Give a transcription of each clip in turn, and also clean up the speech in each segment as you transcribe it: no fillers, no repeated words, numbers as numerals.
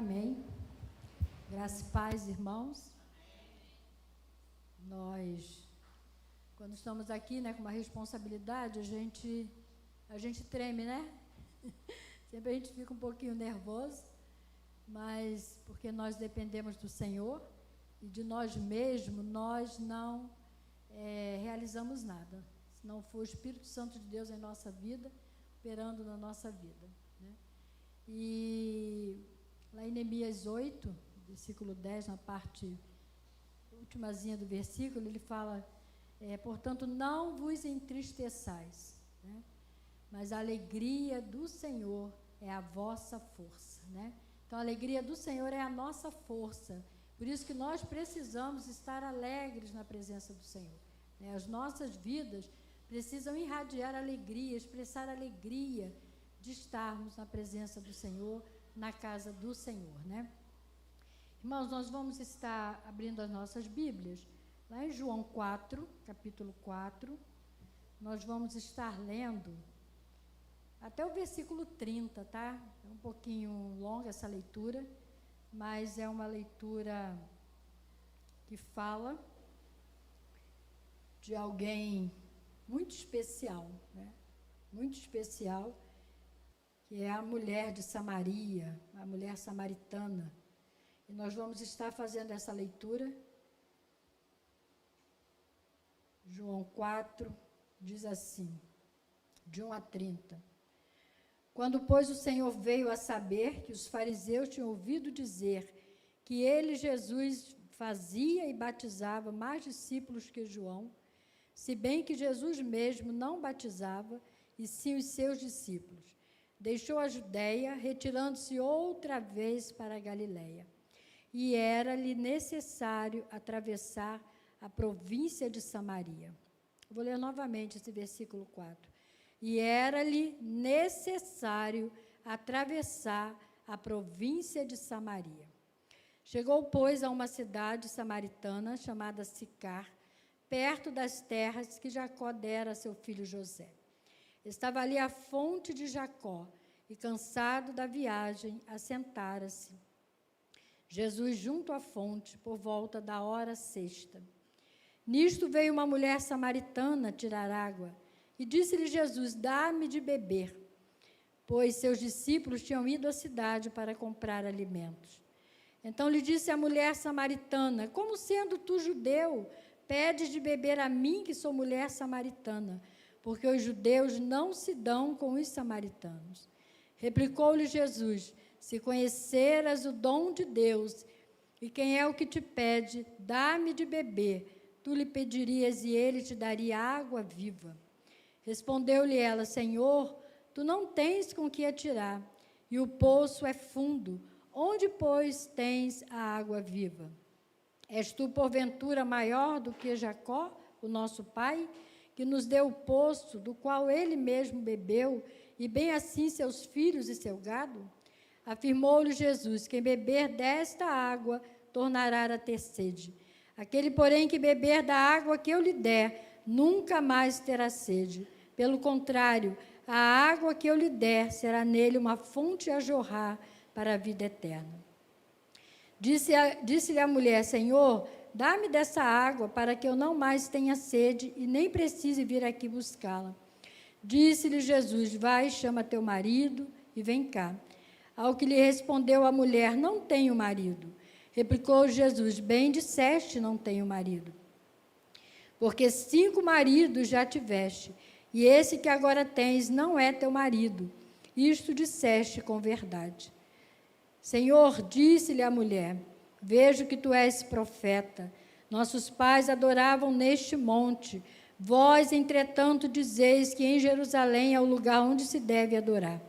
Amém. Graça e paz, irmãos. Nós, quando estamos aqui, com uma responsabilidade, a gente treme, né? Sempre a gente fica um pouquinho nervoso, mas porque nós dependemos do Senhor e de nós mesmos, nós não realizamos nada. Se não for o Espírito Santo de Deus em nossa vida, operando na nossa vida, né? E lá em Neemias 8, versículo 10, na parte ultimazinha do versículo, ele fala, portanto, não vos entristeçais, né? Mas a alegria do Senhor é a vossa força, né? Então, a alegria do Senhor é a nossa força. Por isso que nós precisamos estar alegres na presença do Senhor, né? As nossas vidas precisam irradiar alegria, expressar alegria de estarmos na presença do Senhor, na casa do Senhor, né? Irmãos, nós vamos estar abrindo as nossas Bíblias, lá em João 4, capítulo 4, nós vamos estar lendo até o versículo 30, tá? É um pouquinho longa essa leitura, mas é uma leitura que fala de alguém muito especial, né? Muito especial, que é a mulher de Samaria, a mulher samaritana. E nós vamos estar fazendo essa leitura. João 4 diz assim, de 1 a 30. Quando, pois, o Senhor veio a saber que os fariseus tinham ouvido dizer que ele, Jesus, fazia e batizava mais discípulos que João, se bem que Jesus mesmo não batizava, e sim os seus discípulos, deixou a Judéia, retirando-se outra vez para a Galiléia. E era-lhe necessário atravessar a província de Samaria. Vou ler novamente esse versículo 4. E era-lhe necessário atravessar a província de Samaria. Chegou, pois, a uma cidade samaritana chamada Sicar, perto das terras que Jacó dera a seu filho José. Estava ali a fonte de Jacó, e cansado da viagem, assentara-se Jesus junto à fonte, por volta da hora sexta. Nisto veio uma mulher samaritana tirar água, e disse-lhe Jesus, dá-me de beber, pois seus discípulos tinham ido à cidade para comprar alimentos. Então lhe disse a mulher samaritana, como sendo tu judeu, pedes de beber a mim, que sou mulher samaritana, porque os judeus não se dão com os samaritanos. Replicou-lhe Jesus, se conheceras o dom de Deus, e quem é o que te pede, dá-me de beber, tu lhe pedirias e ele te daria água viva. Respondeu-lhe ela, Senhor, tu não tens com que atirar, e o poço é fundo, onde, pois, tens a água viva? És tu, porventura, maior do que Jacó, o nosso pai, que nos deu o poço, do qual ele mesmo bebeu, e bem assim seus filhos e seu gado? Afirmou-lhe Jesus, quem beber desta água, tornará a ter sede. Aquele, porém, que beber da água que eu lhe der, nunca mais terá sede. Pelo contrário, a água que eu lhe der será nele uma fonte a jorrar para a vida eterna. Disse-lhe a mulher, Senhor, dá-me dessa água para que eu não mais tenha sede e nem precise vir aqui buscá-la. Disse-lhe Jesus, vai, chama teu marido e vem cá. Ao que lhe respondeu a mulher, não tenho marido. Replicou Jesus, bem disseste, não tenho marido. Porque 5 maridos já tiveste, e esse que agora tens não é teu marido. Isto disseste com verdade. Senhor, disse-lhe a mulher, vejo que tu és profeta. Nossos pais adoravam neste monte. Vós, entretanto, dizeis que em Jerusalém é o lugar onde se deve adorar.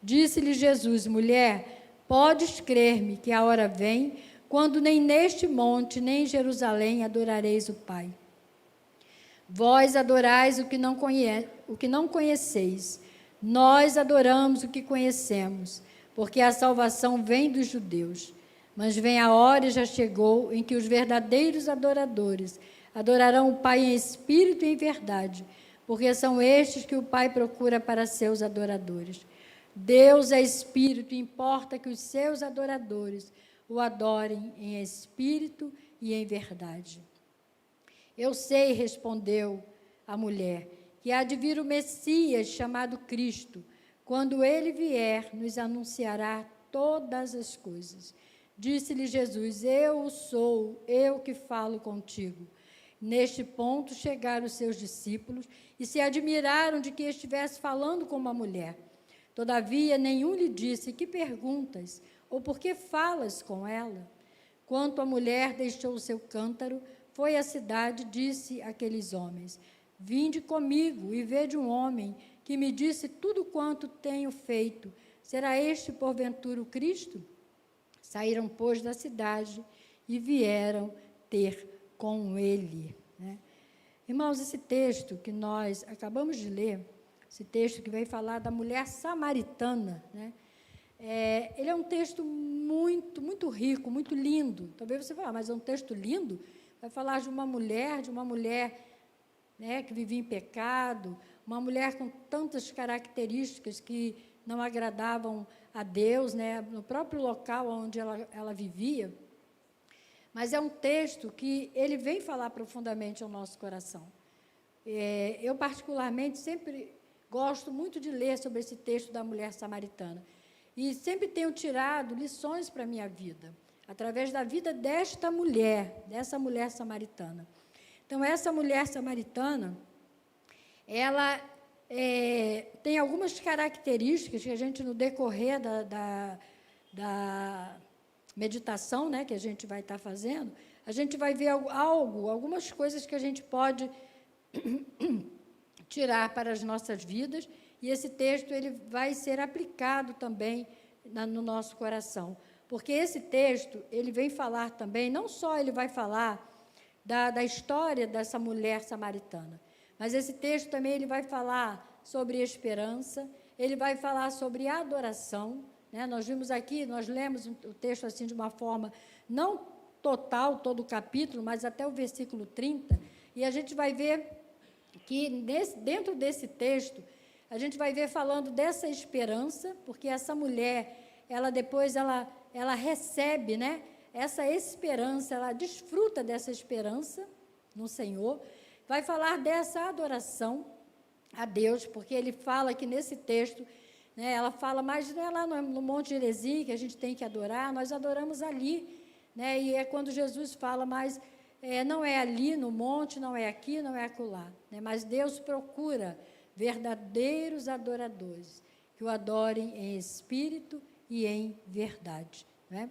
Disse-lhe Jesus, mulher, podes crer-me que a hora vem, quando nem neste monte, nem em Jerusalém adorareis o Pai. Vós adorais o que não conheceis. Nós adoramos o que conhecemos, porque a salvação vem dos judeus. Mas vem a hora, e já chegou, em que os verdadeiros adoradores adorarão o Pai em espírito e em verdade, porque são estes que o Pai procura para seus adoradores. Deus é espírito, importa que os seus adoradores o adorem em espírito e em verdade. Eu sei, respondeu a mulher, que há de vir o Messias, chamado Cristo. Quando ele vier, nos anunciará todas as coisas. Disse-lhe Jesus: eu sou, eu que falo contigo. Neste ponto chegaram os seus discípulos e se admiraram de que estivesse falando com uma mulher. Todavia, nenhum lhe disse: que perguntas? Ou por que falas com ela? Quando a mulher deixou o seu cântaro, foi à cidade e disse àqueles homens: vinde comigo e vede um homem que me disse tudo quanto tenho feito. Será este, porventura, o Cristo? Saíram, pois, da cidade e vieram ter com ele. Né? Irmãos, esse texto que nós acabamos de ler, esse texto que vem falar da mulher samaritana, né? Ele é um texto muito, muito rico, muito lindo. Talvez você fale, mas é um texto lindo? Vai falar de uma mulher, né, que vivia em pecado, uma mulher com tantas características que não agradavam a Deus, né, no próprio local onde ela vivia. Mas é um texto que ele vem falar profundamente ao nosso coração. Eu, particularmente, sempre gosto muito de ler sobre esse texto da mulher samaritana. E sempre tenho tirado lições para a minha vida, através da vida dessa mulher samaritana. Então, essa mulher samaritana, ela tem algumas características que a gente, no decorrer da meditação, né, que a gente vai estar fazendo, a gente vai ver algumas coisas que a gente pode tirar para as nossas vidas, e esse texto ele vai ser aplicado também no nosso coração. Porque esse texto, ele vem falar também, não só ele vai falar da história dessa mulher samaritana, mas esse texto também ele vai falar sobre esperança, ele vai falar sobre adoração, né? Nós vimos aqui, nós lemos o texto assim de uma forma, não total, todo o capítulo, mas até o versículo 30, e a gente vai ver que dentro desse texto, a gente vai ver falando dessa esperança, porque essa mulher, ela recebe, né, essa esperança, ela desfruta dessa esperança no Senhor, vai falar dessa adoração a Deus, porque ele fala que nesse texto, né, ela fala, mas não é lá no Monte Gerizim que a gente tem que adorar, nós adoramos ali, né, e é quando Jesus fala, mas não é ali no monte, não é aqui, não é acolá, né, mas Deus procura verdadeiros adoradores, que o adorem em espírito e em verdade. Né?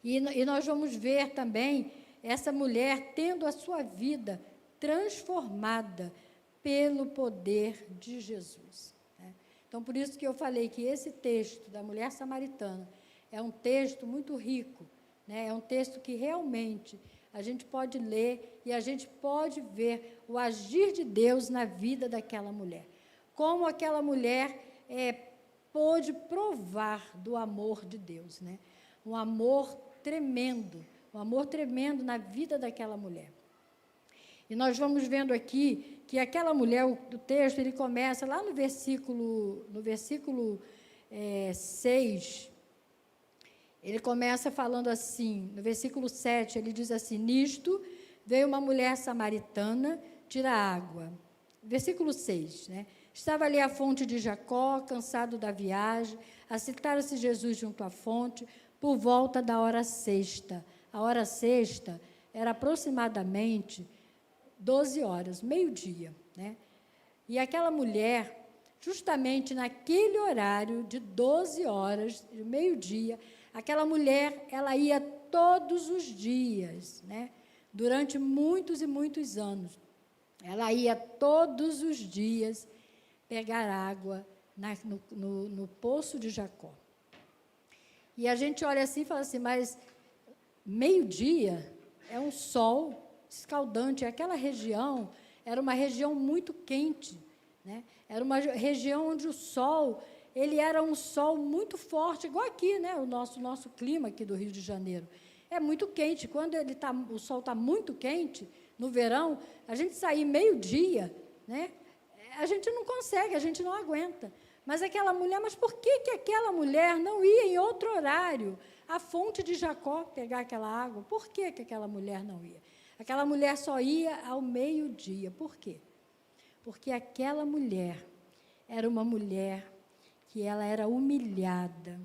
E nós vamos ver também essa mulher tendo a sua vida transformada pelo poder de Jesus. Né? Então, por isso que eu falei que esse texto da mulher samaritana é um texto muito rico, né? É um texto que realmente a gente pode ler e a gente pode ver o agir de Deus na vida daquela mulher. Como aquela mulher pôde provar do amor de Deus, né? Um amor tremendo na vida daquela mulher. E nós vamos vendo aqui que aquela mulher, o texto, ele começa lá no versículo 6, ele começa falando assim, no versículo 7, ele diz assim, nisto veio uma mulher samaritana tirar água. Versículo 6, né? Estava ali a fonte de Jacó, cansado da viagem, assentara-se Jesus junto à fonte, por volta da hora sexta. A hora sexta era aproximadamente 12 horas, meio-dia, né? E aquela mulher, justamente naquele horário de 12 horas, meio-dia, aquela mulher, ela ia todos os dias, né? Durante muitos e muitos anos. Ela ia todos os dias pegar água no poço de Jacó. E a gente olha assim e fala assim, mas meio-dia é um sol escaldante. Aquela região era uma região muito quente, né? Era uma região onde o sol, ele era um sol muito forte, igual aqui, né? O nosso clima aqui do Rio de Janeiro. É muito quente. Quando o sol está muito quente, no verão, a gente sair meio-dia, né? A gente não consegue, a gente não aguenta. Mas aquela mulher, mas por que aquela mulher não ia em outro horário à fonte de Jacó pegar aquela água? Por que aquela mulher não ia? Aquela mulher só ia ao meio-dia. Por quê? Porque aquela mulher era uma mulher que ela era humilhada,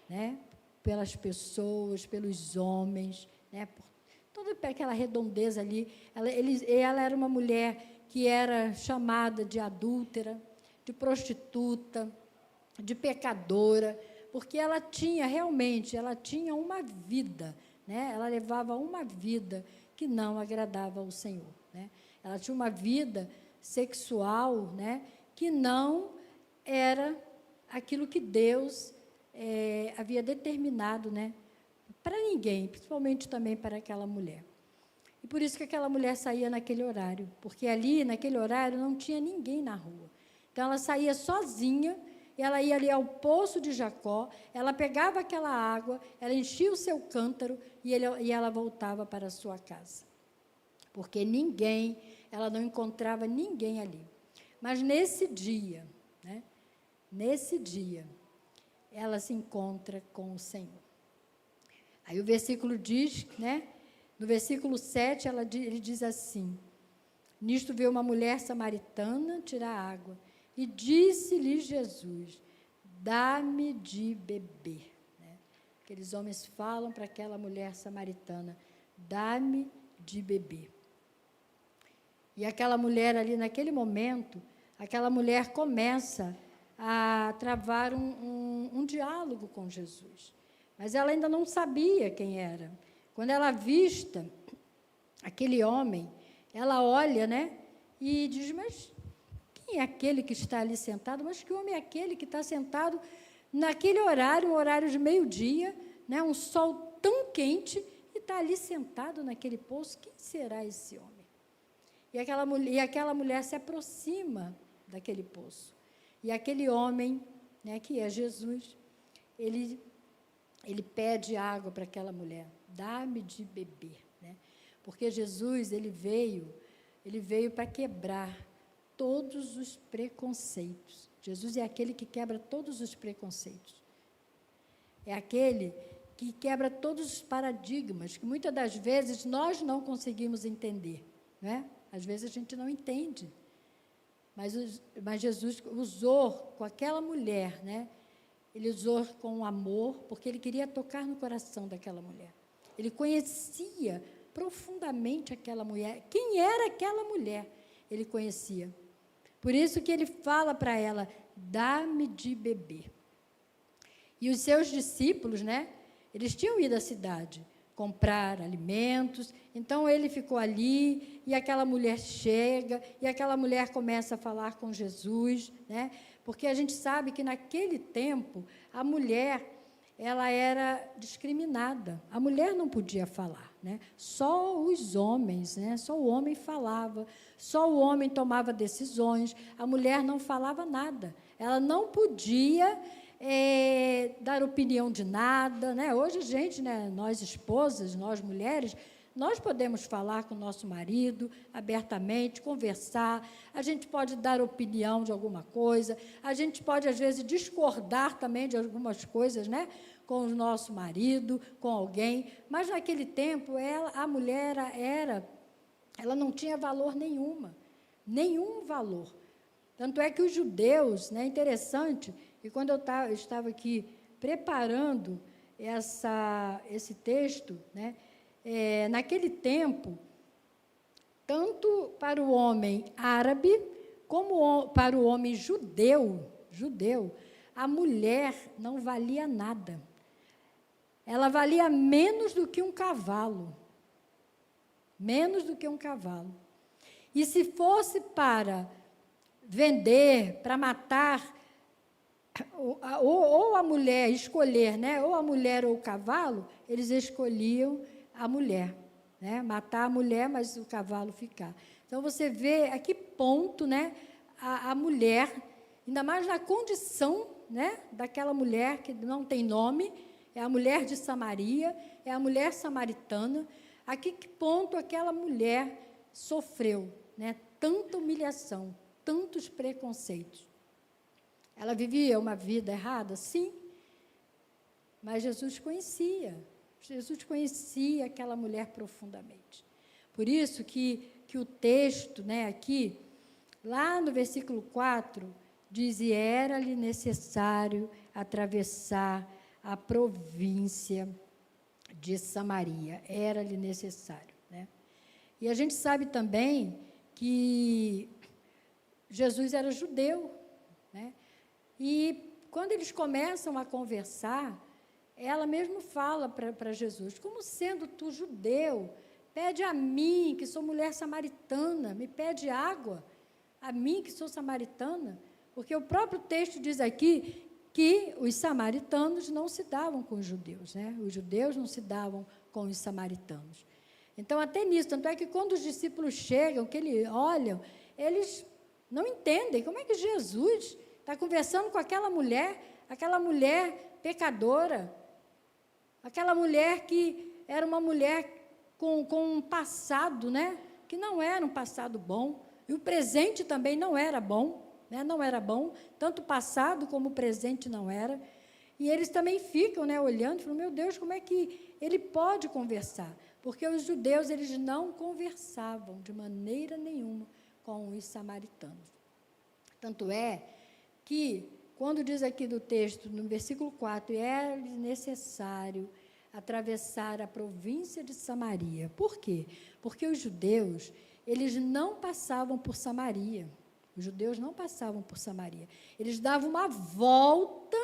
né, pelas pessoas, pelos homens, né, por toda aquela redondeza ali. Ela era uma mulher que era chamada de adúltera, de prostituta, de pecadora, porque ela tinha uma vida, né? Ela levava uma vida que não agradava ao Senhor, né? Ela tinha uma vida sexual, né, que não era aquilo que Deus havia determinado, né, para ninguém, principalmente também para aquela mulher. E por isso que aquela mulher saía naquele horário, porque ali, naquele horário, não tinha ninguém na rua. Então, ela saía sozinha, ela ia ali ao poço de Jacó, ela pegava aquela água, ela enchia o seu cântaro e ela voltava para a sua casa. Porque ela não encontrava ninguém ali. Mas nesse dia, né, ela se encontra com o Senhor. Aí o versículo diz, né, no versículo 7, ele diz assim: nisto veio uma mulher samaritana tirar água, e disse-lhe Jesus: dá-me de beber. Né? Aqueles homens falam para aquela mulher samaritana: dá-me de beber. E aquela mulher ali, naquele momento, aquela mulher começa a travar um diálogo com Jesus. Mas ela ainda não sabia quem era. Quando ela avista aquele homem, ela olha, né, e diz: mas quem é aquele que está ali sentado? Mas que homem é aquele que está sentado naquele horário, um horário de meio-dia, né, um sol tão quente, e está ali sentado naquele poço? Quem será esse homem? E aquela mulher se aproxima daquele poço. E aquele homem, né, que é Jesus, ele pede água para aquela mulher: dá-me de beber, né? Porque Jesus, ele veio para quebrar todos os preconceitos. Jesus é aquele que quebra todos os preconceitos. É aquele que quebra todos os paradigmas, que muitas das vezes nós não conseguimos entender, né? Às vezes a gente não entende. Mas Jesus usou com aquela mulher, né? Ele usou com amor, porque ele queria tocar no coração daquela mulher. Ele conhecia profundamente aquela mulher. Quem era aquela mulher? Ele conhecia. Por isso que ele fala para ela: dá-me de beber. E os seus discípulos, né? Eles tinham ido à cidade comprar alimentos. Então, ele ficou ali, e aquela mulher chega, e aquela mulher começa a falar com Jesus, né? Porque a gente sabe que, naquele tempo, a mulher, ela era discriminada. A mulher não podia falar, né? Só os homens, né? Só o homem falava, só o homem tomava decisões, a mulher não falava nada. Ela não podia dar opinião de nada, né? Hoje, gente, né, nós esposas, nós mulheres, nós podemos falar com o nosso marido abertamente, conversar, a gente pode dar opinião de alguma coisa, a gente pode, às vezes, discordar também de algumas coisas, né, com o nosso marido, com alguém, mas naquele tempo a mulher ela não tinha valor nenhum valor. Tanto é que os judeus, né, interessante, e quando eu estava aqui preparando esse texto, né, naquele tempo, tanto para o homem árabe, como para o homem judeu, a mulher não valia nada. Ela valia menos do que um cavalo. Menos do que um cavalo. E se fosse para vender, para matar, ou a mulher escolher, né, ou a mulher ou o cavalo, eles escolhiam a mulher, né, matar a mulher, mas o cavalo ficar. Então, você vê a que ponto, né, a mulher, ainda mais na condição, né, daquela mulher que não tem nome, é a mulher de Samaria, é a mulher samaritana, a que ponto aquela mulher sofreu, né, tanta humilhação, tantos preconceitos. Ela vivia uma vida errada? Sim. Mas Jesus conhecia aquela mulher profundamente. Por isso que o texto, né, aqui, lá no versículo 4, diz: e era-lhe necessário atravessar a província de Samaria. Era-lhe necessário, né? E a gente sabe também que Jesus era judeu, né? E quando eles começam a conversar, ela mesmo fala para Jesus: como sendo tu judeu, pede a mim, que sou mulher samaritana, me pede água, a mim, que sou samaritana? Porque o próprio texto diz aqui que os samaritanos não se davam com os judeus, né? Os judeus não se davam com os samaritanos. Então, até nisso, tanto é que quando os discípulos chegam, que eles olham, eles não entendem como é que Jesus está conversando com aquela mulher pecadora, aquela mulher que era uma mulher com um passado, né, que não era um passado bom, e o presente também não era bom, né, não era bom, tanto o passado como o presente não era. E eles também ficam, né, olhando, falando: meu Deus, como é que ele pode conversar? Porque os judeus, eles não conversavam de maneira nenhuma com os samaritanos. Tanto é que, quando diz aqui do texto, no versículo 4, era necessário atravessar a província de Samaria. Por quê? Porque os judeus, eles não passavam por Samaria. Os judeus não passavam por Samaria. Eles davam uma volta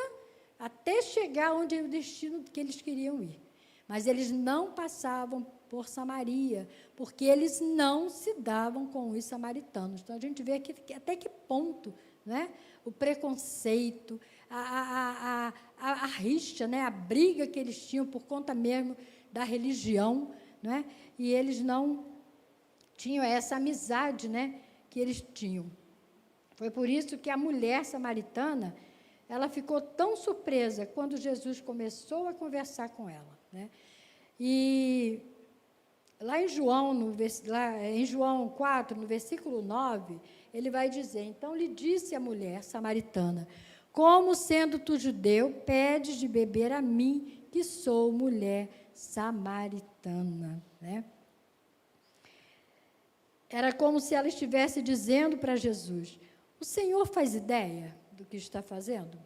até chegar onde é o destino que eles queriam ir. Mas eles não passavam por Samaria, porque eles não se davam com os samaritanos. Então, a gente vê aqui até que ponto, né, o preconceito, a rixa, né, a briga que eles tinham por conta mesmo da religião, né, e eles não tinham essa amizade, né, que eles tinham. Foi por isso que a mulher samaritana, ela ficou tão surpresa quando Jesus começou a conversar com ela, né? E lá em João 4, no versículo 9, ele vai dizer: então lhe disse a mulher samaritana: como sendo tu judeu, pedes de beber a mim, que sou mulher samaritana, né? Era como se ela estivesse dizendo para Jesus: o Senhor faz ideia do que está fazendo?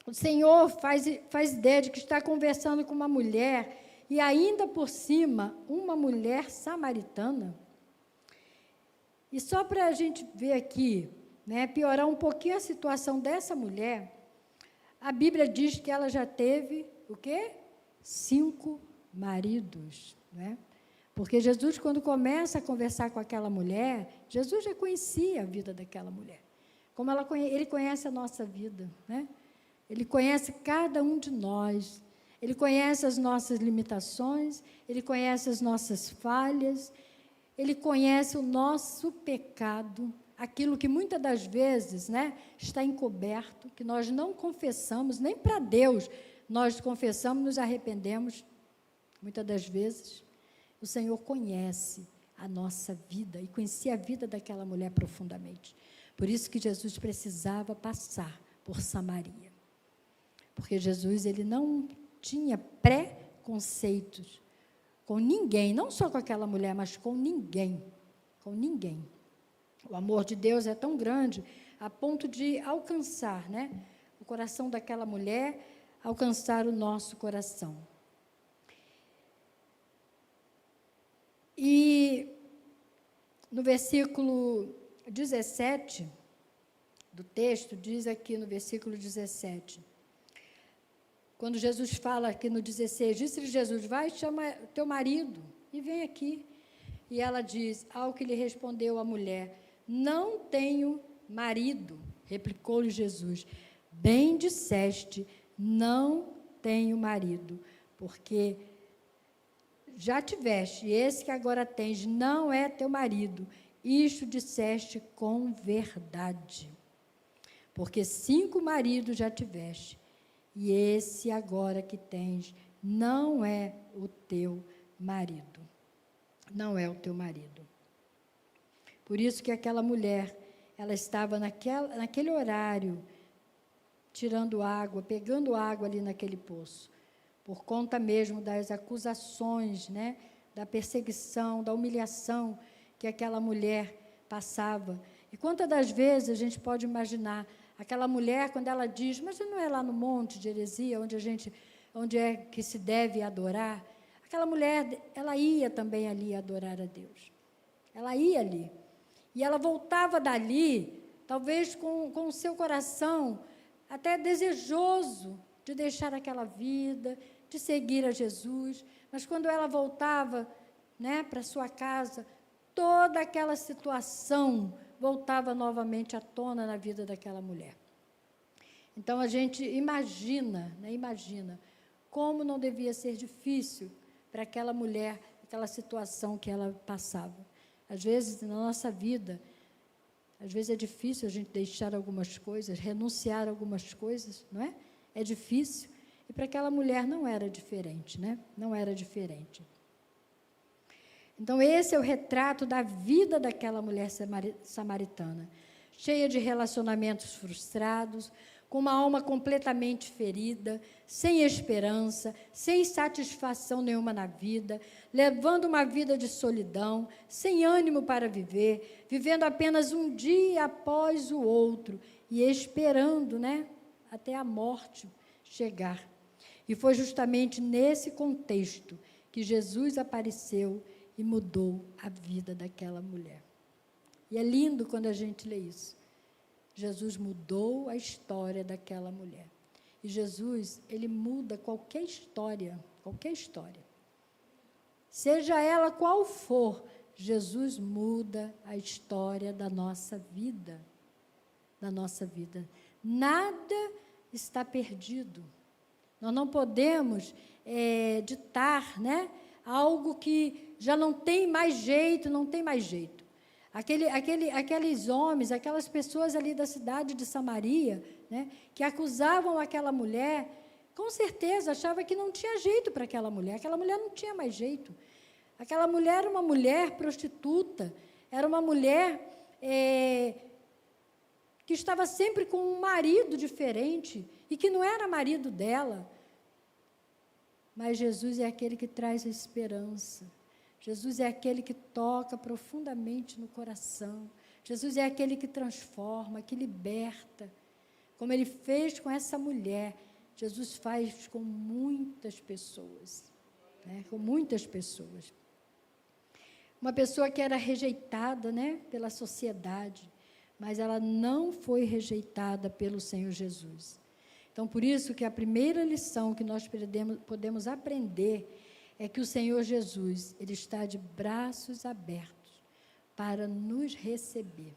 O Senhor faz ideia de que está conversando com uma mulher, e ainda por cima, uma mulher samaritana? E só para a gente ver aqui, né, piorar um pouquinho a situação dessa mulher, a Bíblia diz que ela já teve, o quê? 5 maridos, né? Porque Jesus, quando começa a conversar com aquela mulher, Jesus já conhecia a vida daquela mulher. Como ele conhece a nossa vida, né? Ele conhece cada um de nós. Ele conhece as nossas limitações, ele conhece as nossas falhas, ele conhece o nosso pecado, aquilo que muitas das vezes, né, está encoberto, que nós não confessamos, nem para Deus nós confessamos, nos arrependemos, muitas das vezes. O Senhor conhece a nossa vida e conhecia a vida daquela mulher profundamente. Por isso que Jesus precisava passar por Samaria. Porque Jesus, ele não tinha preconceitos com ninguém, não só com aquela mulher, mas com ninguém. Com ninguém. O amor de Deus é tão grande a ponto de alcançar, né, o coração daquela mulher, alcançar o nosso coração. E no versículo 17 do texto, diz aqui no versículo 17, quando Jesus fala aqui no 16, disse-lhe Jesus: vai, chama teu marido e vem aqui. E ela diz, ao que lhe respondeu a mulher: não tenho marido. Replicou-lhe Jesus: bem disseste, não tenho marido, porque já tiveste, e esse que agora tens não é teu marido. Isto disseste com verdade. Porque 5 maridos já tiveste, e esse agora que tens não é o teu marido. Não é o teu marido. Por isso que aquela mulher, ela estava naquele horário, tirando água, pegando água ali naquele poço, por conta mesmo das acusações, né, da perseguição, da humilhação que aquela mulher passava. E quantas das vezes a gente pode imaginar aquela mulher, quando ela diz, mas não é lá no Monte de Heresia, onde é que se deve adorar? Aquela mulher, ela ia também ali adorar a Deus. Ela ia ali. E ela voltava dali, talvez com o seu coração até desejoso de deixar aquela vida, de seguir a Jesus. Mas quando ela voltava, né, para sua casa, toda aquela situação voltava novamente à tona na vida daquela mulher. Então, a gente imagina como não devia ser difícil para aquela mulher, aquela situação que ela passava. Às vezes, na nossa vida, às vezes é difícil a gente deixar algumas coisas, renunciar a algumas coisas, não é? É difícil. E para aquela mulher não era diferente, né? Não era diferente. Então, esse é o retrato da vida daquela mulher samaritana, cheia de relacionamentos frustrados, com uma alma completamente ferida, sem esperança, sem satisfação nenhuma na vida, levando uma vida de solidão, sem ânimo para viver, vivendo apenas um dia após o outro e esperando, né, até a morte chegar. E foi justamente nesse contexto que Jesus apareceu e mudou a vida daquela mulher. E é lindo quando a gente lê isso. Jesus mudou a história daquela mulher. E Jesus, ele muda qualquer história. Seja ela qual for, Jesus muda a história da nossa vida. Nada está perdido. Nós não podemos ditar, né, algo que já não tem mais jeito. Aqueles homens, aquelas pessoas ali da cidade de Samaria, né, que acusavam aquela mulher, com certeza achavam que não tinha jeito para aquela mulher não tinha mais jeito. Aquela mulher era uma mulher prostituta, era uma mulher que estava sempre com um marido diferente e que não era marido dela. Mas Jesus é aquele que traz a esperança. Jesus é aquele que toca profundamente no coração. Jesus é aquele que transforma, que liberta. Como ele fez com essa mulher, Jesus faz com muitas pessoas. Né? Com muitas pessoas. Uma pessoa que era rejeitada, né, pela sociedade, mas ela não foi rejeitada pelo Senhor Jesus. Então, por isso que a primeira lição que nós podemos aprender é que o Senhor Jesus, ele está de braços abertos para nos receber.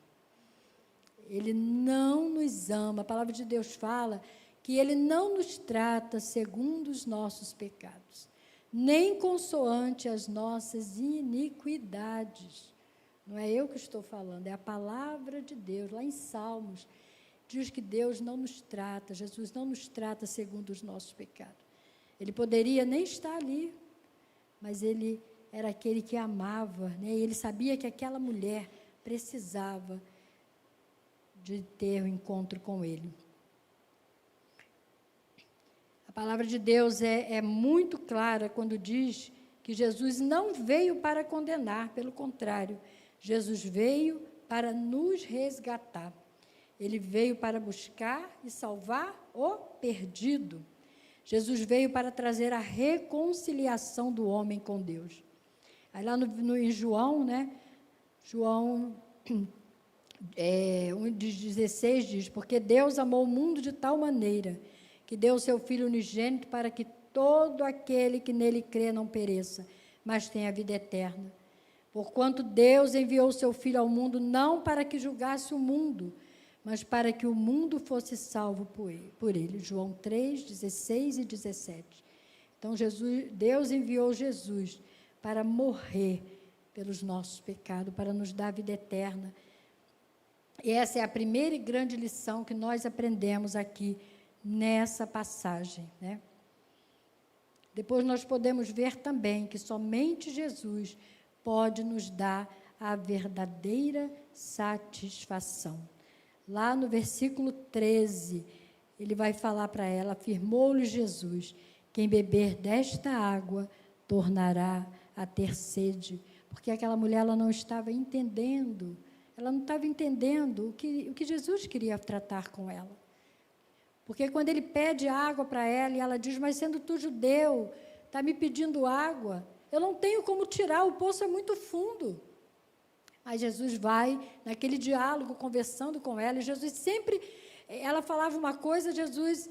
Ele não nos ama. A palavra de Deus fala que ele não nos trata segundo os nossos pecados, nem consoante as nossas iniquidades. Não é eu que estou falando, é a palavra de Deus. Lá em Salmos, diz que Deus não nos trata, Jesus não nos trata segundo os nossos pecados. Ele poderia nem estar ali, mas ele era aquele que amava, né? E ele sabia que aquela mulher precisava de ter um encontro com ele. A palavra de Deus é muito clara quando diz que Jesus não veio para condenar, pelo contrário, Jesus veio para nos resgatar. Ele veio para buscar e salvar o perdido. Jesus veio para trazer a reconciliação do homem com Deus. Aí lá em João, né? João 1,16 diz, porque Deus amou o mundo de tal maneira que deu o seu Filho unigênito para que todo aquele que nele crê não pereça, mas tenha a vida eterna. Porquanto Deus enviou o seu Filho ao mundo não para que julgasse o mundo, mas para que o mundo fosse salvo por ele. João 3, 16 e 17. Então, Deus enviou Jesus para morrer pelos nossos pecados, para nos dar a vida eterna. E essa é a primeira e grande lição que nós aprendemos aqui nessa passagem, né? Depois nós podemos ver também que somente Jesus pode nos dar a verdadeira satisfação. lá no versículo 13, ele vai falar para ela: afirmou-lhe Jesus, quem beber desta água tornará a ter sede. Porque aquela mulher, ela não estava entendendo, o que Jesus queria tratar com ela. Porque quando ele pede água para ela, e ela diz: mas sendo tu judeu, está me pedindo água, eu não tenho como tirar, o poço é muito fundo. Aí Jesus vai, naquele diálogo, conversando com ela, e Jesus sempre, ela falava uma coisa, Jesus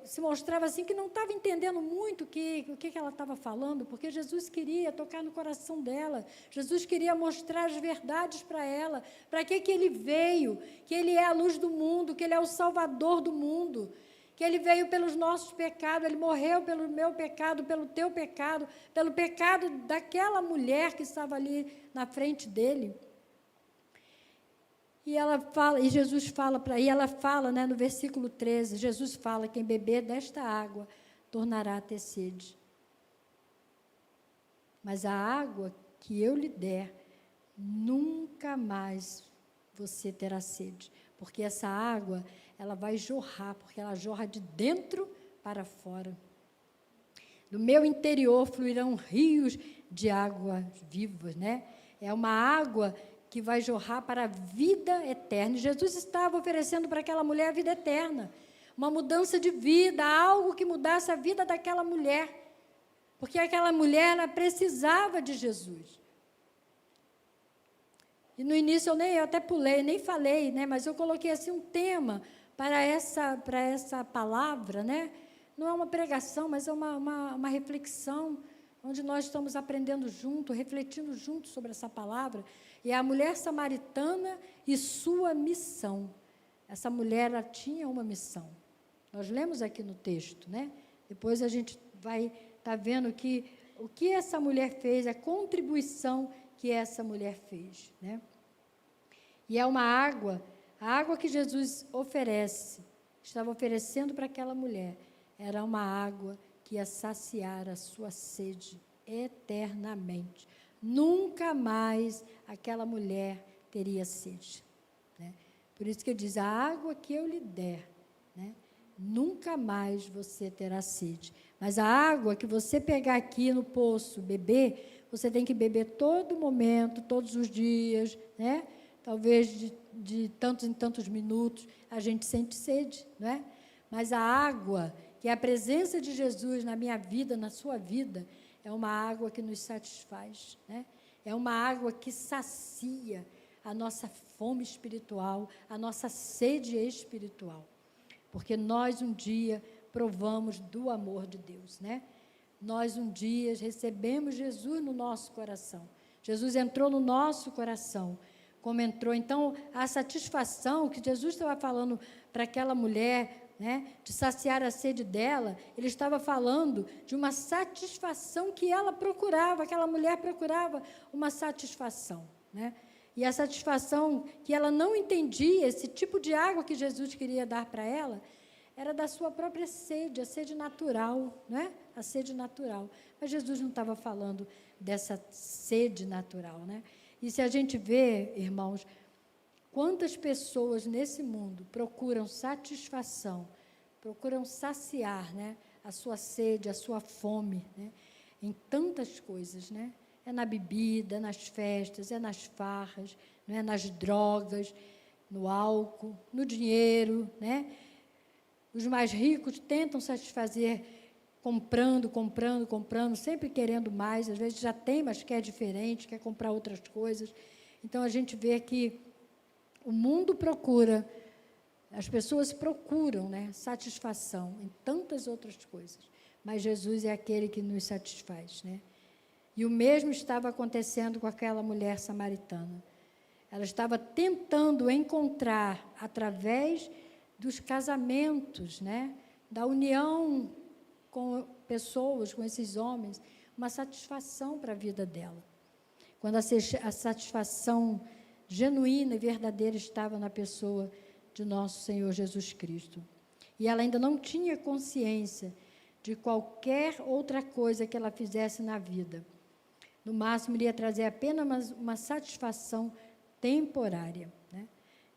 se mostrava assim, que não estava entendendo muito o que ela estava falando, porque Jesus queria tocar no coração dela, Jesus queria mostrar as verdades para ela, para que ele veio, que ele é a luz do mundo, que ele é o salvador do mundo, que ele veio pelos nossos pecados, ele morreu pelo meu pecado, pelo teu pecado, pelo pecado daquela mulher que estava ali na frente dele. E ela fala, e Jesus fala para, e ela fala, né, no versículo 13, Jesus fala: quem beber desta água tornará a ter sede. Mas a água que eu lhe der, nunca mais você terá sede, porque essa água, ela vai jorrar, porque ela jorra de dentro para fora. Do meu interior fluirão rios de água vivas, né? É uma água que vai jorrar para a vida eterna. E Jesus estava oferecendo para aquela mulher a vida eterna, uma mudança de vida, algo que mudasse a vida daquela mulher, porque aquela mulher, ela precisava de Jesus. E no início eu até pulei, nem falei, né, mas eu coloquei assim um tema para essa palavra, né? Não é uma pregação, mas é uma reflexão, onde nós estamos aprendendo junto, refletindo junto sobre essa palavra. E a mulher samaritana e sua missão. Essa mulher, ela tinha uma missão. Nós lemos aqui no texto, né? Depois a gente vai estar vendo que o que essa mulher fez, a contribuição que essa mulher fez, né? E é uma água, a água que Jesus estava oferecendo para aquela mulher, era uma água que ia saciar a sua sede eternamente. Nunca mais aquela mulher teria sede, né? Por isso que ele diz: a água que eu lhe der, né, nunca mais você terá sede. Mas a água que você pegar aqui no poço, beber, você tem que beber todo momento, todos os dias, né? Talvez de tantos em tantos minutos a gente sente sede, não é? Mas a água, que é a presença de Jesus na minha vida, na sua vida, é uma água que nos satisfaz, né? É uma água que sacia a nossa fome espiritual, a nossa sede espiritual. Porque nós um dia provamos do amor de Deus, né? Nós um dia recebemos Jesus no nosso coração. Jesus entrou no nosso coração, como entrou. Então, a satisfação que Jesus estava falando para aquela mulher, né, de saciar a sede dela, ele estava falando de uma satisfação que ela procurava, aquela mulher procurava uma satisfação, né? E a satisfação que ela não entendia, esse tipo de água que Jesus queria dar para ela, era da sua própria sede, a sede natural, né? A sede natural. Mas Jesus não estava falando dessa sede natural, né? E se a gente vê, irmãos, quantas pessoas nesse mundo procuram satisfação, procuram saciar, né, a sua sede, a sua fome, né, em tantas coisas, né? É na bebida, é nas festas, é nas farras, não é, nas drogas, no álcool, no dinheiro, né? Os mais ricos tentam satisfazer comprando, sempre querendo mais, às vezes já tem, mas quer diferente, quer comprar outras coisas. Então, a gente vê que o mundo procura, as pessoas procuram, né, satisfação em tantas outras coisas, mas Jesus é aquele que nos satisfaz, né? E o mesmo estava acontecendo com aquela mulher samaritana. Ela estava tentando encontrar, através dos casamentos, né, da união com pessoas, com esses homens, uma satisfação para a vida dela. Quando a satisfação genuína e verdadeira estava na pessoa de nosso Senhor Jesus Cristo. E ela ainda não tinha consciência de qualquer outra coisa que ela fizesse na vida. No máximo, iria trazer apenas uma satisfação temporária, né?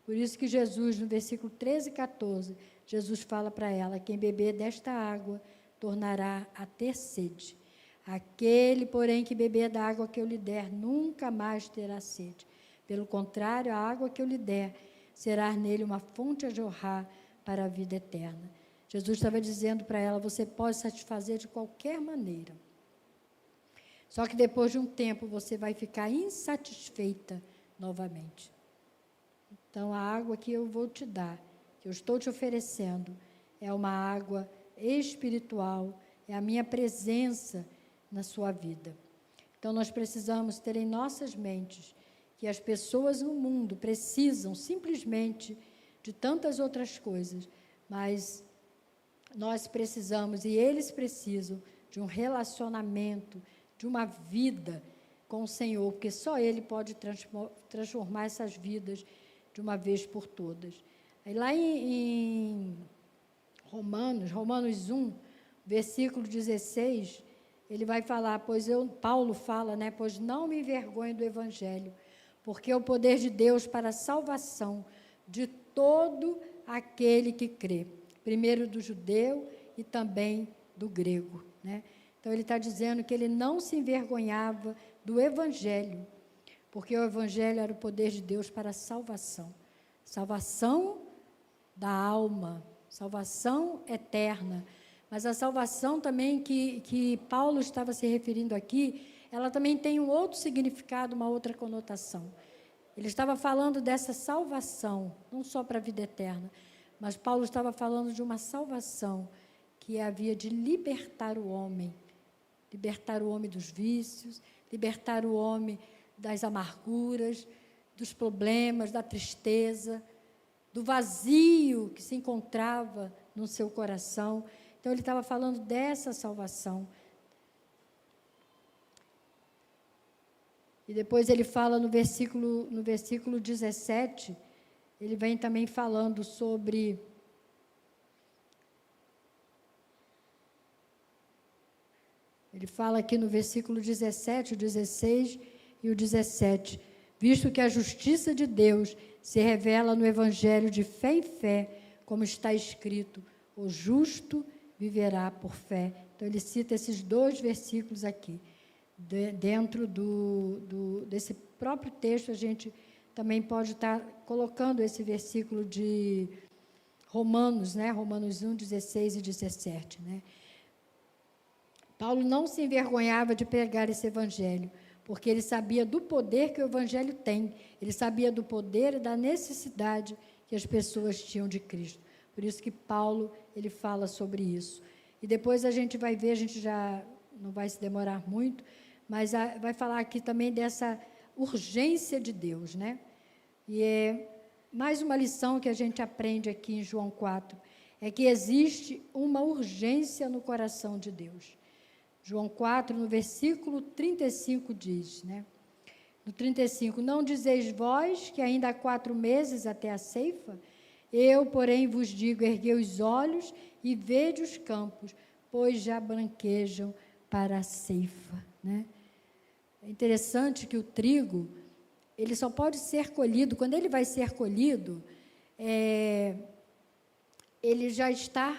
Por isso que Jesus, no versículo 13 e 14, Jesus fala para ela: quem beber desta água tornará a ter sede. Aquele, porém, que beber da água que eu lhe der, nunca mais terá sede. Pelo contrário, a água que eu lhe der será nele uma fonte a jorrar para a vida eterna. Jesus estava dizendo para ela: você pode satisfazer de qualquer maneira. Só que depois de um tempo você vai ficar insatisfeita novamente. Então, a água que eu vou te dar, que eu estou te oferecendo, é uma água espiritual, é a minha presença na sua vida. Então, nós precisamos ter em nossas mentes que as pessoas no mundo precisam simplesmente de tantas outras coisas, mas nós precisamos, e eles precisam, de um relacionamento, de uma vida com o Senhor, porque só Ele pode transformar essas vidas de uma vez por todas. Aí lá em Romanos 1, versículo 16, ele vai falar, Paulo fala, né, pois não me envergonho do Evangelho, porque é o poder de Deus para a salvação de todo aquele que crê, primeiro do judeu e também do grego, né? Então, ele está dizendo que ele não se envergonhava do Evangelho, porque o Evangelho era o poder de Deus para a salvação. Salvação da alma, salvação eterna. Mas a salvação também que Paulo estava se referindo aqui, ela também tem um outro significado, uma outra conotação. Ele estava falando dessa salvação, não só para a vida eterna, mas Paulo estava falando de uma salvação que havia de libertar o homem dos vícios, libertar o homem das amarguras, dos problemas, da tristeza, do vazio que se encontrava no seu coração. Então, ele estava falando dessa salvação. E depois ele fala no versículo 17, ele vem também falando sobre... Ele fala aqui no versículo 17, o 16 e o 17, visto que a justiça de Deus se revela no Evangelho de fé em fé, como está escrito, o justo viverá por fé. Então, ele cita esses dois versículos aqui. Dentro desse próprio texto, a gente também pode estar colocando esse versículo de Romanos, né? Romanos 1, 16 e 17, né? Paulo não se envergonhava de pregar esse evangelho, porque ele sabia do poder que o evangelho tem, ele sabia do poder e da necessidade que as pessoas tinham de Cristo. Por isso que Paulo, ele fala sobre isso. E depois a gente vai ver, a gente já não vai se demorar muito, mas vai falar aqui também dessa urgência de Deus, né? E é mais uma lição que a gente aprende aqui em João 4, é que existe uma urgência no coração de Deus. João 4, no versículo 35 diz, né? No 35, não dizeis vós que ainda há 4 meses até a ceifa? Eu, porém, vos digo, erguei os olhos e vede os campos, pois já branquejam para a ceifa, né? É interessante que o trigo, ele só pode ser colhido, quando ele vai ser colhido, ele já está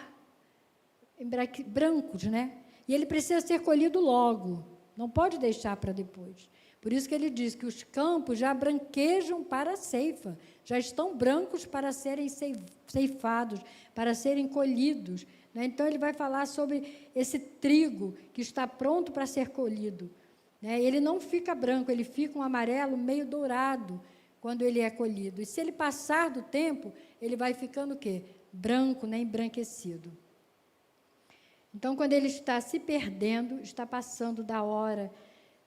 em brancos, né? E ele precisa ser colhido logo, não pode deixar para depois. Por isso que ele diz que os campos já branquejam para a ceifa, já estão brancos para serem ceifados, para serem colhidos, né? Então, ele vai falar sobre esse trigo que está pronto para ser colhido, né? Ele não fica branco, ele fica um amarelo meio dourado quando ele é colhido. E se ele passar do tempo, ele vai ficando o quê? Branco, né? Embranquecido. Então, quando ele está se perdendo, está passando da hora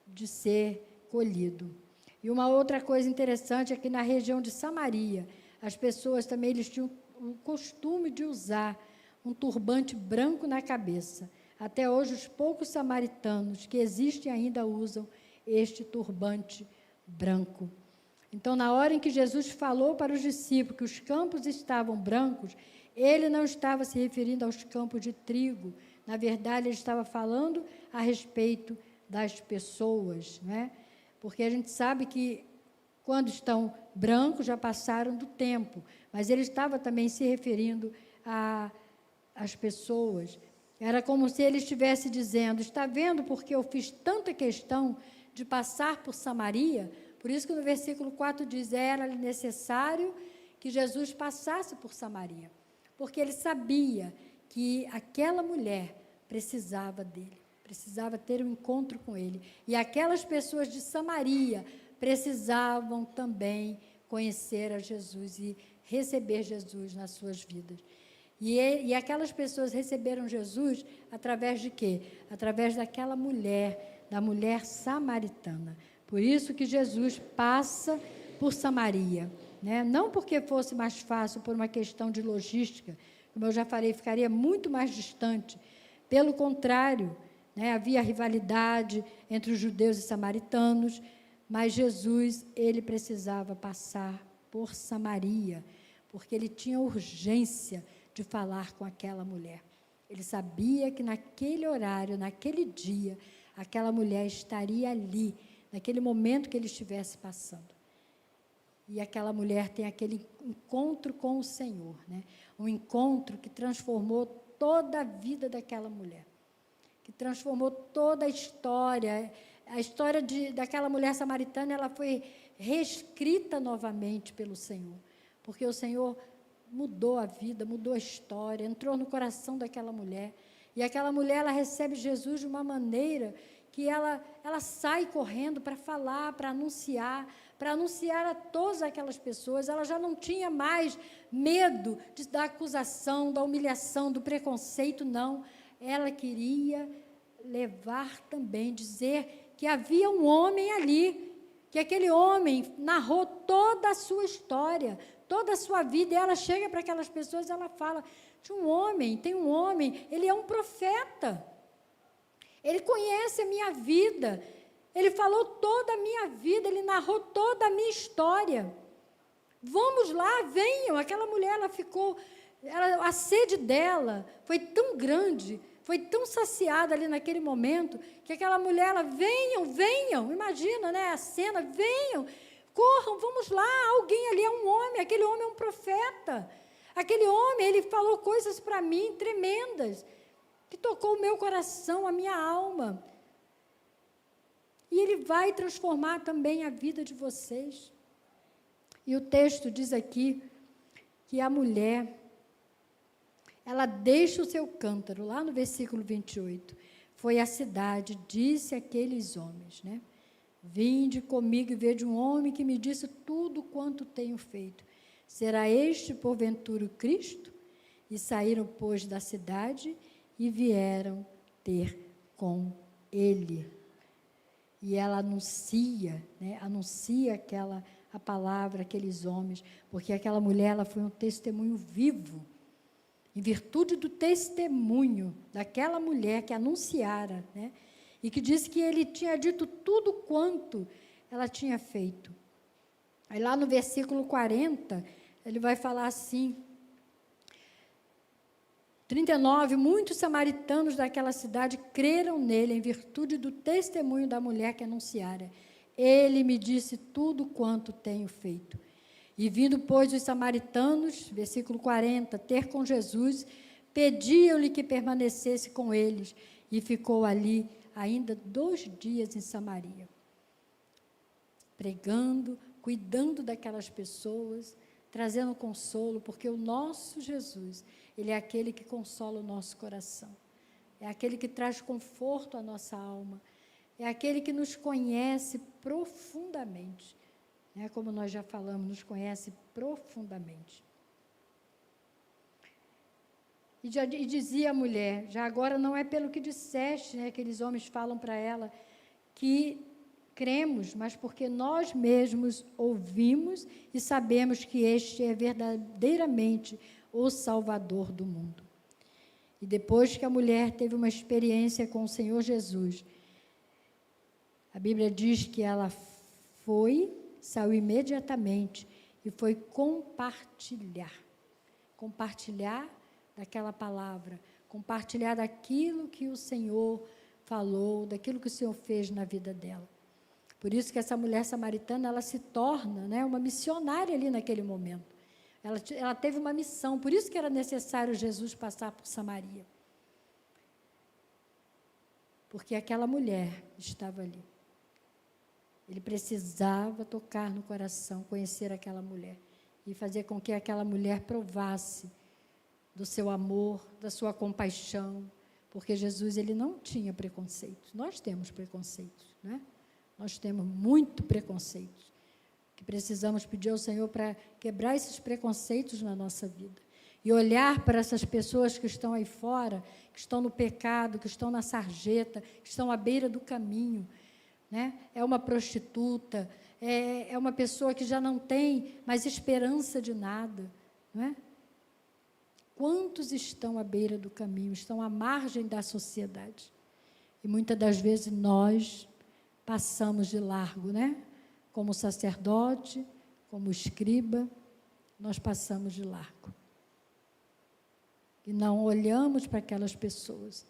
de ser colhido. E uma outra coisa interessante é que na região de Samaria, as pessoas também eles tinham o costume de usar um turbante branco na cabeça. Até hoje, os poucos samaritanos que existem ainda usam este turbante branco. Então, na hora em que Jesus falou para os discípulos que os campos estavam brancos, ele não estava se referindo aos campos de trigo. Na verdade, ele estava falando a respeito das pessoas, né? Porque a gente sabe que quando estão brancos já passaram do tempo, mas ele estava também se referindo às pessoas. Era como se ele estivesse dizendo, está vendo porque eu fiz tanta questão de passar por Samaria? Por isso que no versículo 4 diz, era necessário que Jesus passasse por Samaria, porque ele sabia que aquela mulher precisava dele, precisava ter um encontro com ele, e aquelas pessoas de Samaria precisavam também conhecer a Jesus e receber Jesus nas suas vidas. E aquelas pessoas receberam Jesus através de quê? Através daquela mulher, da mulher samaritana. Por isso que Jesus passa por Samaria, né? Não porque fosse mais fácil, por uma questão de logística, como eu já falei, ficaria muito mais distante. Pelo contrário, né, havia rivalidade entre os judeus e samaritanos, mas Jesus, ele precisava passar por Samaria, porque ele tinha urgência de falar com aquela mulher. Ele sabia que naquele horário, naquele dia, aquela mulher estaria ali, naquele momento que ele estivesse passando. E aquela mulher tem aquele encontro com o Senhor, né? Um encontro que transformou toda a vida daquela mulher, que transformou toda a história daquela mulher samaritana, ela foi reescrita novamente pelo Senhor, porque o Senhor mudou a vida, mudou a história, entrou no coração daquela mulher, e aquela mulher, ela recebe Jesus de uma maneira que ela sai correndo para falar, para anunciar a todas aquelas pessoas. Ela já não tinha mais medo da acusação, da humilhação, do preconceito, não. Ela queria levar também, dizer que havia um homem ali, que aquele homem narrou toda a sua história, toda a sua vida, e ela chega para aquelas pessoas e ela fala, tem um homem, ele é um profeta, ele conhece a minha vida, ele falou toda a minha vida, ele narrou toda a minha história, vamos lá, venham. Aquela mulher, a sede dela foi tão grande, foi tão saciada ali naquele momento, que aquela mulher, venham, imagina, né, a cena, venham, corram, vamos lá, alguém ali é um homem, aquele homem é um profeta, aquele homem, ele falou coisas para mim tremendas, que tocou o meu coração, a minha alma, e ele vai transformar também a vida de vocês. E o texto diz aqui, que a mulher, ela deixa o seu cântaro, lá no versículo 28, foi à cidade, disse àqueles homens, né? Vinde comigo e vede um homem que me disse tudo quanto tenho feito. Será este, porventura, o Cristo? E saíram, pois, da cidade e vieram ter com ele. E ela anuncia, né? Anuncia a palavra, aqueles homens, porque aquela mulher, ela foi um testemunho vivo, em virtude do testemunho daquela mulher que anunciara, né? E que disse que ele tinha dito tudo quanto ela tinha feito. Aí lá no versículo 40, ele vai falar assim, 39, muitos samaritanos daquela cidade creram nele em virtude do testemunho da mulher que anunciara. Ele me disse tudo quanto tenho feito. E vindo, pois, os samaritanos, versículo 40, ter com Jesus, pediam-lhe que permanecesse com eles, e ficou ali ainda 2 dias em Samaria, pregando, cuidando daquelas pessoas, trazendo consolo, porque o nosso Jesus, ele é aquele que consola o nosso coração, é aquele que traz conforto à nossa alma, é aquele que nos conhece profundamente, né? Como nós já falamos, nos conhece profundamente. E dizia a mulher, já agora não é pelo que disseste, né? Aqueles homens falam para ela, que cremos, mas porque nós mesmos ouvimos e sabemos que este é verdadeiramente o Salvador do mundo. E depois que a mulher teve uma experiência com o Senhor Jesus, a Bíblia diz que ela saiu imediatamente e foi compartilhar daquela palavra, compartilhar daquilo que o Senhor falou, daquilo que o Senhor fez na vida dela. Por isso que essa mulher samaritana, ela se torna, né, uma missionária ali naquele momento. Ela teve uma missão, por isso que era necessário Jesus passar por Samaria. Porque aquela mulher estava ali. Ele precisava tocar no coração, conhecer aquela mulher e fazer com que aquela mulher provasse do seu amor, da sua compaixão, porque Jesus, ele não tinha preconceito. Nós temos preconceitos, né? Nós temos muito preconceito, que precisamos pedir ao Senhor para quebrar esses preconceitos na nossa vida e olhar para essas pessoas que estão aí fora, que estão no pecado, que estão na sarjeta, que estão à beira do caminho, né? É uma prostituta, é uma pessoa que já não tem mais esperança de nada, não é? Quantos estão à beira do caminho, estão à margem da sociedade? E muitas das vezes nós passamos de largo, né? Como sacerdote, como escriba, nós passamos de largo. E não olhamos para aquelas pessoas.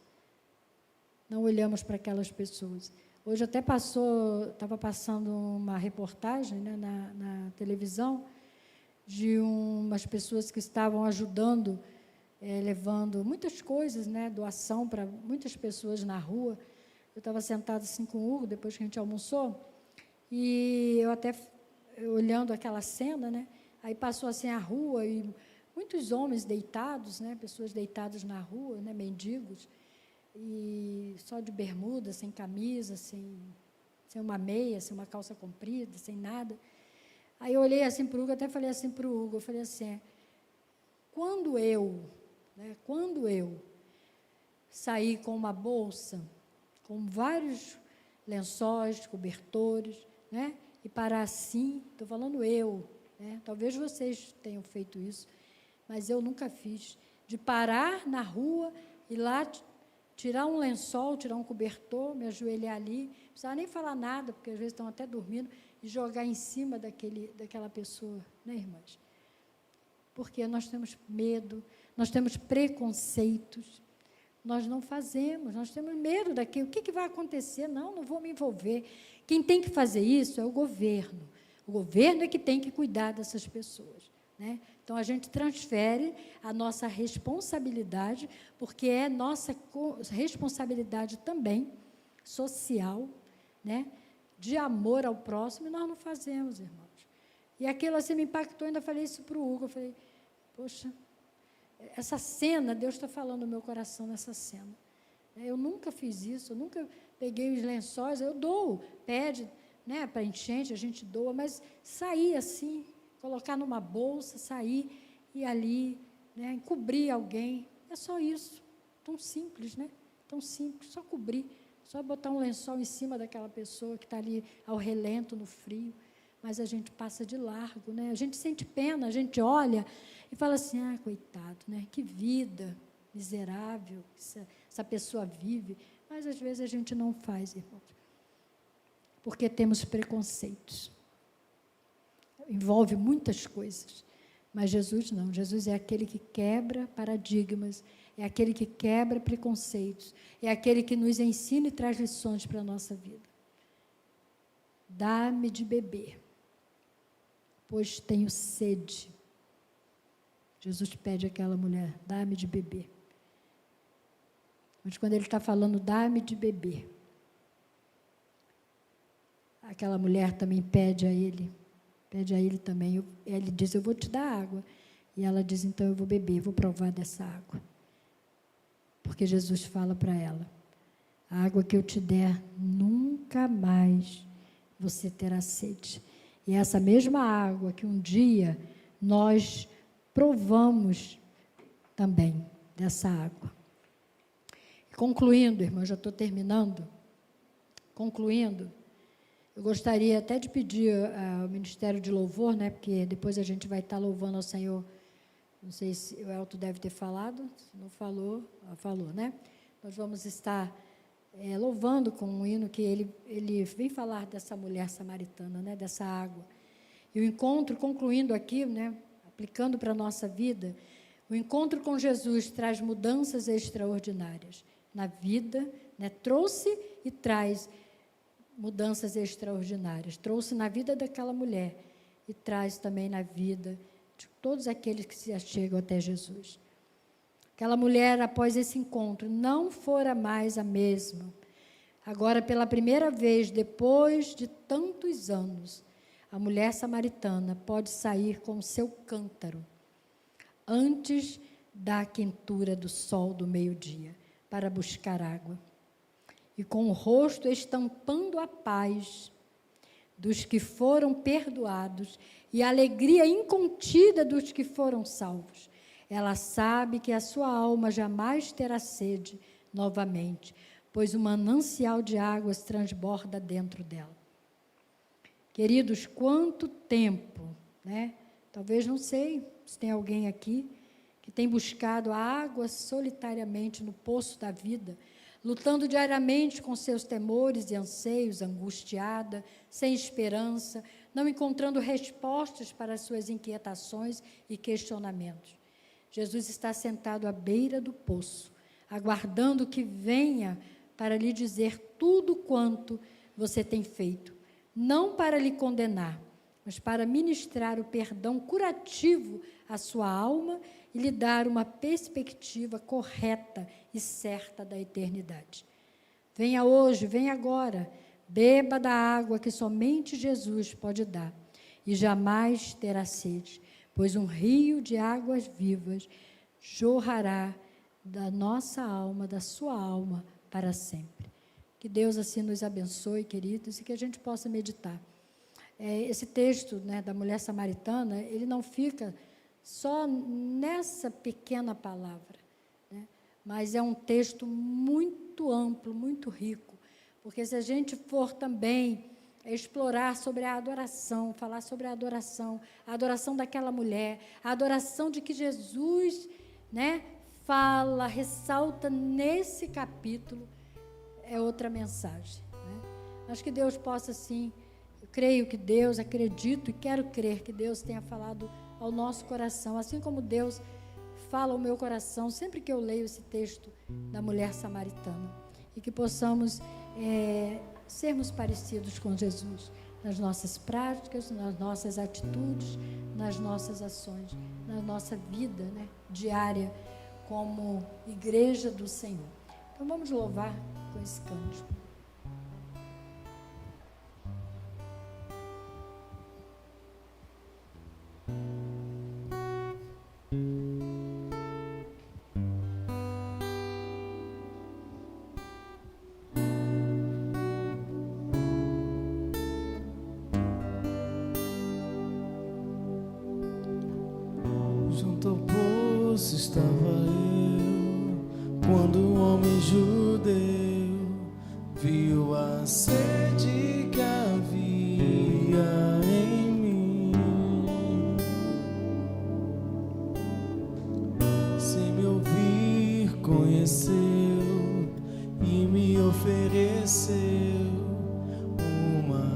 Não olhamos para aquelas pessoas. Hoje até estava passando uma reportagem, né, na televisão, de umas pessoas que estavam ajudando, levando muitas coisas, né, doação para muitas pessoas na rua. Eu estava sentada assim com o Hugo, depois que a gente almoçou, e eu até olhando aquela cena, né, aí passou assim a rua, e muitos homens deitados, né, pessoas deitadas na rua, né, mendigos, e só de bermuda, sem camisa, sem uma meia, sem uma calça comprida, sem nada. Aí eu olhei assim para o Hugo, até falei assim para o Hugo, eu falei assim, quando eu sair com uma bolsa, com vários lençóis, cobertores, né, e parar assim, estou falando eu, né, talvez vocês tenham feito isso, mas eu nunca fiz, de parar na rua e lá tirar um lençol, tirar um cobertor, me ajoelhar ali, não precisava nem falar nada, porque às vezes estão até dormindo, e jogar em cima daquela pessoa, né, irmãs? Porque nós temos medo, nós temos preconceitos, nós não fazemos, nós temos medo daquilo, o que vai acontecer? Não vou me envolver. Quem tem que fazer isso é o governo é que tem que cuidar dessas pessoas, né? Então, a gente transfere a nossa responsabilidade, porque é nossa responsabilidade também, social, né, de amor ao próximo, e nós não fazemos, irmãos. E aquilo assim me impactou, ainda falei isso para o Hugo, eu falei, poxa, essa cena, Deus está falando no meu coração nessa cena. Eu nunca fiz isso, eu nunca peguei os lençóis, eu dou, pede, né, para enchente, a gente doa, mas sair assim, colocar numa bolsa, sair e ali, né, encobrir alguém, é só isso, tão simples, né? Tão simples, só cobrir, só botar um lençol em cima daquela pessoa que está ali ao relento, no frio, mas a gente passa de largo, né? A gente sente pena, a gente olha e fala assim, coitado, né? Que vida miserável essa pessoa vive, mas às vezes a gente não faz, irmãos, porque temos preconceitos. Envolve muitas coisas, mas Jesus não. Jesus é aquele que quebra paradigmas, é aquele que quebra preconceitos, é aquele que nos ensina e traz lições para a nossa vida. Dá-me de beber, pois tenho sede. Jesus pede àquela mulher, dá-me de beber. Mas quando ele está falando, dá-me de beber, aquela mulher também pede a ele também, ele diz, eu vou te dar água, e ela diz, então eu vou beber, vou provar dessa água, porque Jesus fala para ela, a água que eu te der, nunca mais você terá sede, e essa mesma água que um dia nós provamos também dessa água. Concluindo, irmã, já estou terminando, eu gostaria até de pedir ao Ministério de Louvor, né, porque depois a gente vai estar louvando ao Senhor, não sei se o Elton deve ter falado, se não falou, falou, né? Nós vamos estar louvando com um hino que ele vem falar dessa mulher samaritana, né, dessa água. E o encontro, concluindo aqui, né, aplicando para a nossa vida, o encontro com Jesus traz mudanças extraordinárias na vida, né, trouxe e traz mudanças extraordinárias. Trouxe na vida daquela mulher e traz também na vida de todos aqueles que se achegam até Jesus. Aquela mulher, após esse encontro, não fora mais a mesma. Agora, pela primeira vez, depois de tantos anos, a mulher samaritana pode sair com o seu cântaro antes da quentura do sol do meio-dia, para buscar água. E com o rosto estampando a paz dos que foram perdoados e a alegria incontida dos que foram salvos. Ela sabe que a sua alma jamais terá sede novamente, pois o manancial de águas transborda dentro dela. Queridos, quanto tempo, né? Talvez, não sei se tem alguém aqui que tem buscado a água solitariamente no poço da vida, lutando diariamente com seus temores e anseios, angustiada, sem esperança, não encontrando respostas para as suas inquietações e questionamentos. Jesus está sentado à beira do poço, aguardando que venha para lhe dizer tudo quanto você tem feito, não para lhe condenar, mas para ministrar o perdão curativo à sua alma e lhe dar uma perspectiva correta e certa da eternidade. Venha hoje, venha agora, beba da água que somente Jesus pode dar e jamais terá sede, pois um rio de águas vivas jorrará da nossa alma, da sua alma, para sempre. Que Deus assim nos abençoe, queridos, e que a gente possa meditar. Esse texto, né, da mulher samaritana, ele não fica só nessa pequena palavra, né, mas é um texto muito amplo, muito rico, porque se a gente for também explorar sobre a adoração, falar sobre a adoração daquela mulher, a adoração de que Jesus, né, fala, ressalta nesse capítulo, é outra mensagem, né? Acho que Deus possa, sim, eu creio que Deus, acredito e quero crer que Deus tenha falado ao nosso coração, assim como Deus fala ao meu coração, sempre que eu leio esse texto da mulher samaritana, e que possamos sermos parecidos com Jesus, nas nossas práticas, nas nossas atitudes, nas nossas ações, na nossa vida, né, diária, como igreja do Senhor. Então vamos louvar com esse cântico. Junto ao poço estava eu, quando um homem judeu viu a sede que havia em mim. Sem me ouvir, conheceu e me ofereceu uma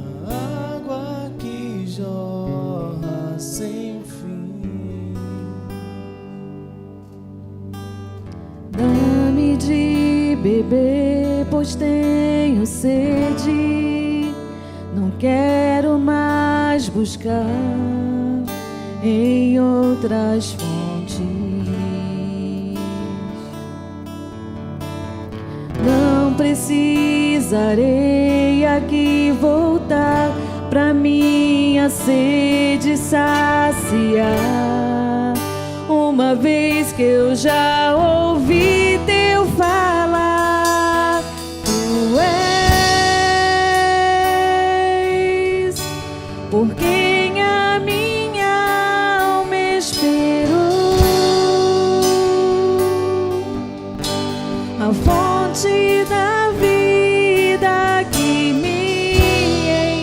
água que jorra sem fim. Dá-me de beber, pois tenho sede. Não quero mais buscar em outras fontes. Não precisarei aqui voltar pra minha sede saciar, uma vez que eu já ouvi teu falar. Tu és por quem a minha alma esperou, a fonte da vida que me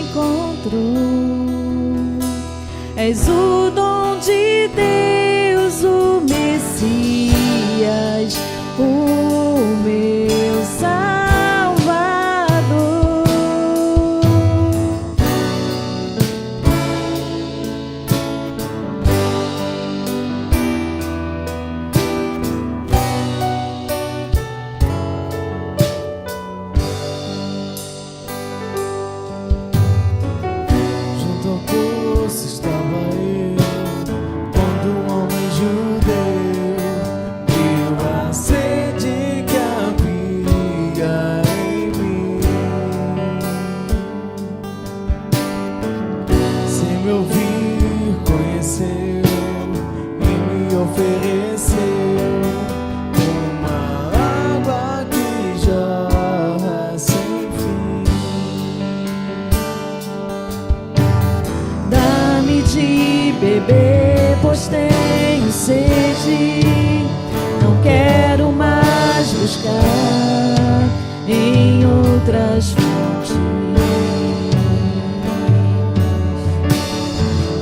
encontrou. És o dom de Deus, o Messias, o meu Salvador. buscar em outras fontes.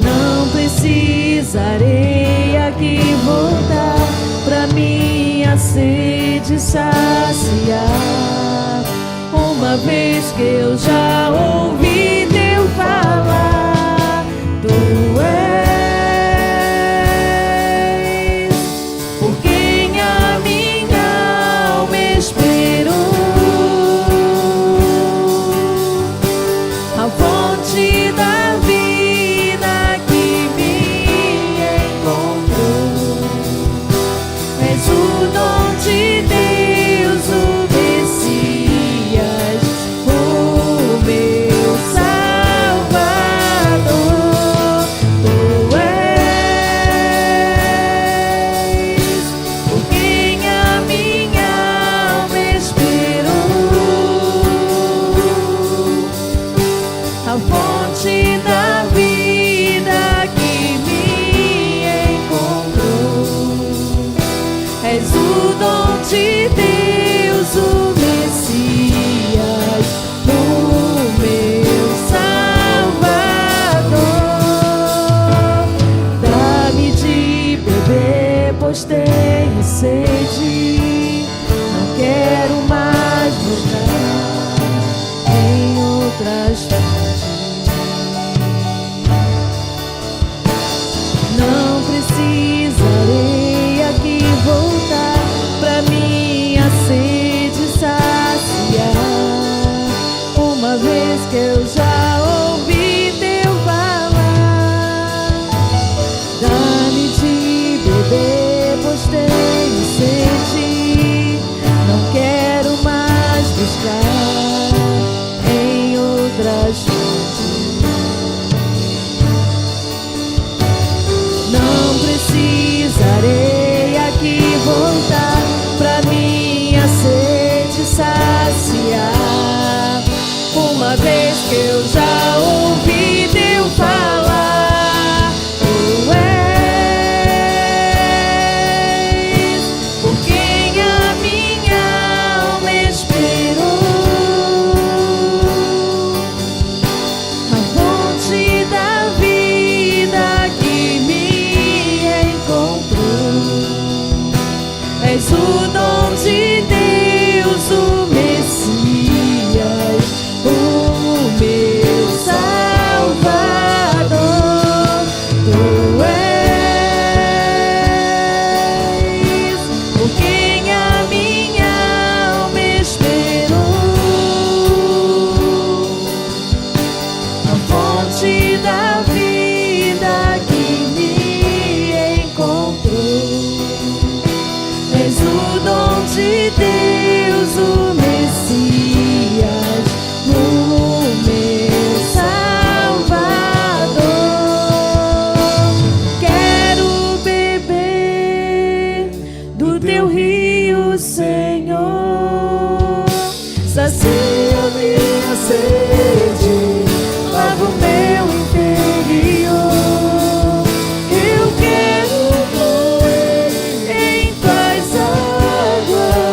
Não precisarei aqui voltar pra minha sede saciar, uma vez que eu já ouvi teu falar. Tu és por quem a minha alma esperou, a fonte da vida que me encontrou. És o dom de Deus, o Messias, o meu Salvador. Tu és por quem a minha alma esperou, a fonte da vida que me encontrou. És o dom de Deus, o Messias, o meu Salvador. Dá-me de beber, pois tenho sede. Não quero mais buscar em outras fontes. Não precisarei aqui voltar pra minha sede saciar, uma vez que eu já ouvi teu falar. Dá-me de beber, pois tenho sede. Não quero mais buscar em outras fontes. Não precisarei aqui voltar pra minha sede saciar, uma vez que eu já ouvi teu falar. Tu és por quem a minha alma esperou, a fonte da vida que me encontrou. És o dom de Deus, o Messias, o meu Salvador. Tu és por quem a minha alma esperou, a fonte da vida que me encontrou. És o dom de Deus, o Messias, o meu Salvador. Quero beber do teu rio, Senhor. Sacia minha sede, lava o meu interior. Eu quero fluir em tuas águas.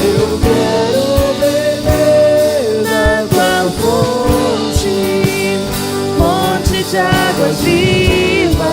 Eu quero beber da tua fonte, fonte de águas vivas.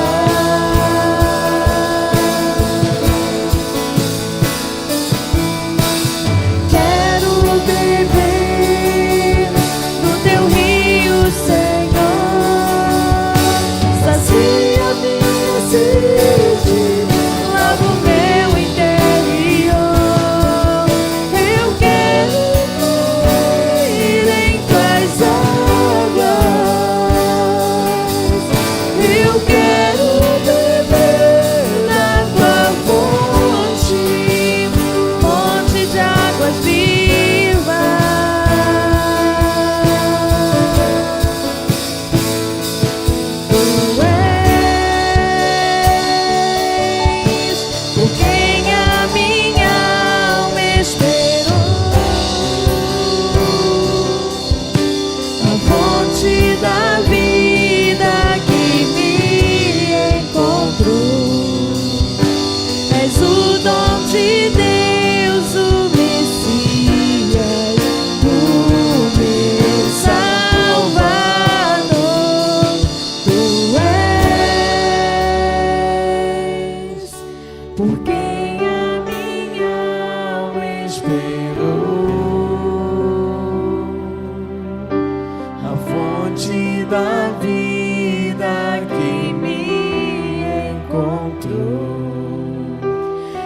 a fonte da vida que me encontrou.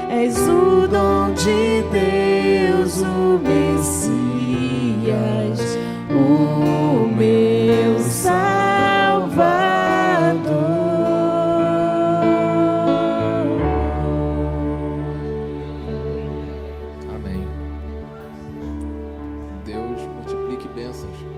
És o dom de Deus, o Messias, o